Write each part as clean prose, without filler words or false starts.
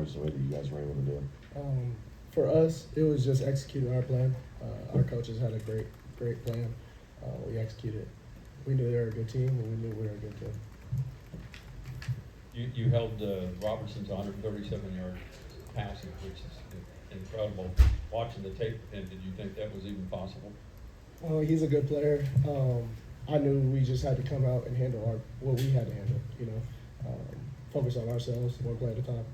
yards the way that you guys were able to do? For us, it was just executing our plan. Our coaches had a great plan. We executed. We knew they were a good team, and we knew we were a good team. You held Robertson's 137-yard passing, which is incredible. Watching the tape, and did you think that was even possible? He's a good player. I knew we just had to come out and handle what we had to handle. Focus on ourselves, one play at a time.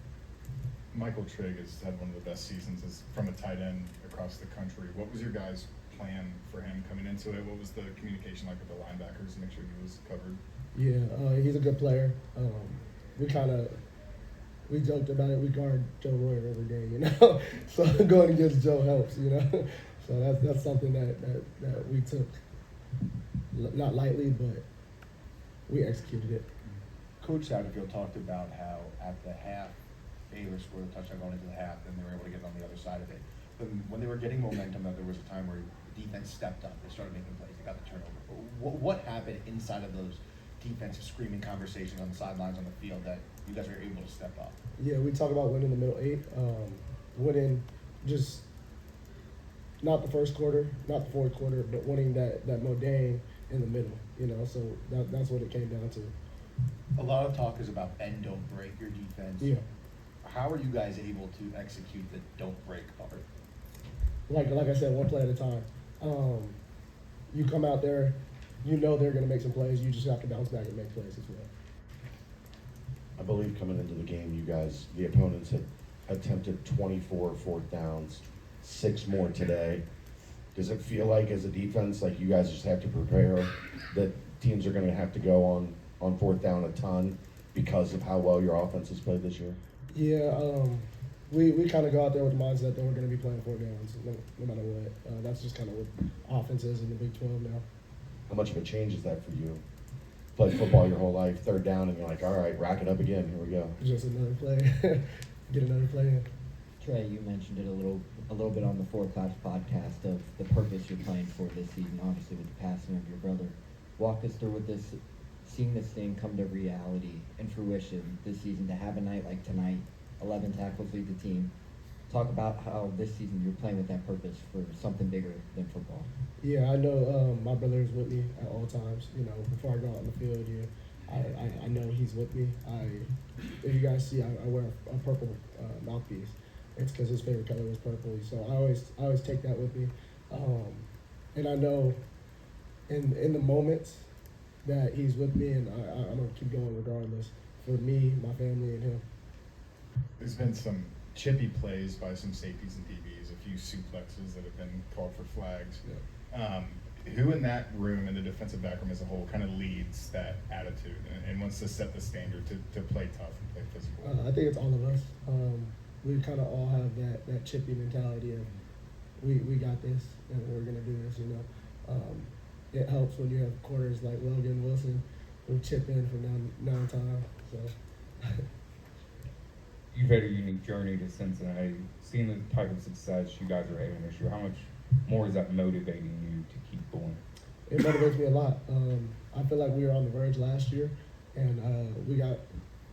Michael Trigg has had one of the best seasons from a tight end across the country. What was your guys' plan for him coming into it? What was the communication like with the linebackers to make sure he was covered? Yeah, he's a good player. We joked about it. We guard Joe Royer every day, So going against Joe helps, So that's something that we took not lightly, but we executed it. Coach Satterfield talked about how at the half, Baylor scored a touchdown going into the half, and they were able to get on the other side of it. But when they were getting momentum, that there was a time where the defense stepped up. They started making plays. They got the turnover. But what happened inside of those defensive screaming conversations on the sidelines, on the field, that you guys were able to step up? Yeah, we talk about winning the middle eight. Winning just not the first quarter, not the fourth quarter, but winning that Modane in the middle, So that's what it came down to. A lot of talk is about bend, don't break your defense. Yeah. How are you guys able to execute the don't break part? Like I said, one play at a time. You come out there, they're going to make some plays. You just have to bounce back and make plays as well. I believe coming into the game, you guys, the opponents had attempted 24 fourth downs, 6 more today. Does it feel like as a defense, like you guys just have to prepare that teams are going to have to go on fourth down a ton because of how well your offense has played this year? Yeah, we kind of go out there with the mindset that we're going to be playing 4 downs no matter what. That's just kind of what offense is in the Big 12 now. How much of a change is that for you? Played football your whole life, third down, and you're like, all right, rack it up again. Here we go. Just another play. Get another play in. Trey, you mentioned it a little bit on the Four Class podcast of the purpose you're playing for this season, obviously with the passing of your brother. Walk us through with this, seeing this thing come to reality and fruition this season, to have a night like tonight, 11 tackles lead the team. Talk about how this season you're playing with that purpose for something bigger than football. Yeah, I know my brother is with me at all times. Before I go out on the field, I know he's with me. If you guys see, I wear a purple mouthpiece. It's because his favorite color was purple. So I always take that with me. And I know in the moments that he's with me, and I'm going to keep going regardless, for me, my family, and him. There's been some chippy plays by some safeties and DBs, a few suplexes that have been called for flags. Yeah. Who in that room and the defensive back room as a whole kind of leads that attitude and wants to set the standard to play tough and play physical? I think it's all of us. We kind of all have that chippy mentality of we got this and we're going to do this, It helps when you have corners like Logan Wilson who chip in for nine time. So. You've had a unique journey to Cincinnati. Seeing the type of success you guys are having this year, how much more is that motivating you to keep going? It motivates me a lot. I feel like we were on the verge last year, and we got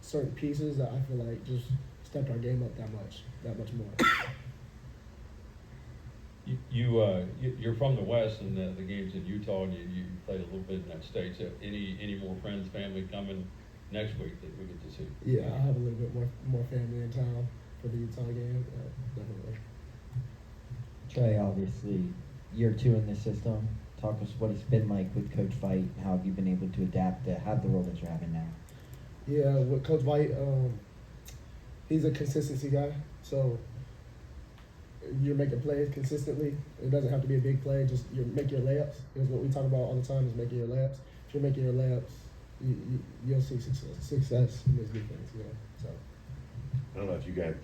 certain pieces that I feel like just stepped our game up that much more. You're from the West, and the game's in Utah, and you played a little bit in that state. So any more friends, family coming next week that we get to see? Yeah, I have a little bit more family in town for the Utah game, definitely. Trey, obviously, year 2 in this system. Talk us what it's been like with Coach Veit. How have you been able to adapt to have the role that you're having now? Yeah, with Coach Veit, he's a consistency guy. So you're making plays consistently. It doesn't have to be a big play. Just make your layups. Is what we talk about all the time, is making your layups. If you're making your layups, you'll see success in this defense. So I don't know if you guys,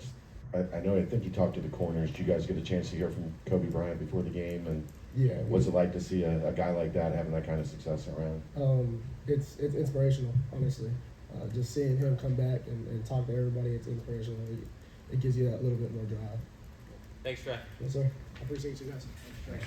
I think you talked to the corners. Did you guys get a chance to hear from Kobe Bryant before the game? And yeah, what's it like to see a guy like that having that kind of success around? It's inspirational, honestly. Just seeing him come back and talk to everybody, it's inspirational. It gives you that little bit more drive. Thanks, Trey. Yes, sir. I appreciate you guys. Thanks.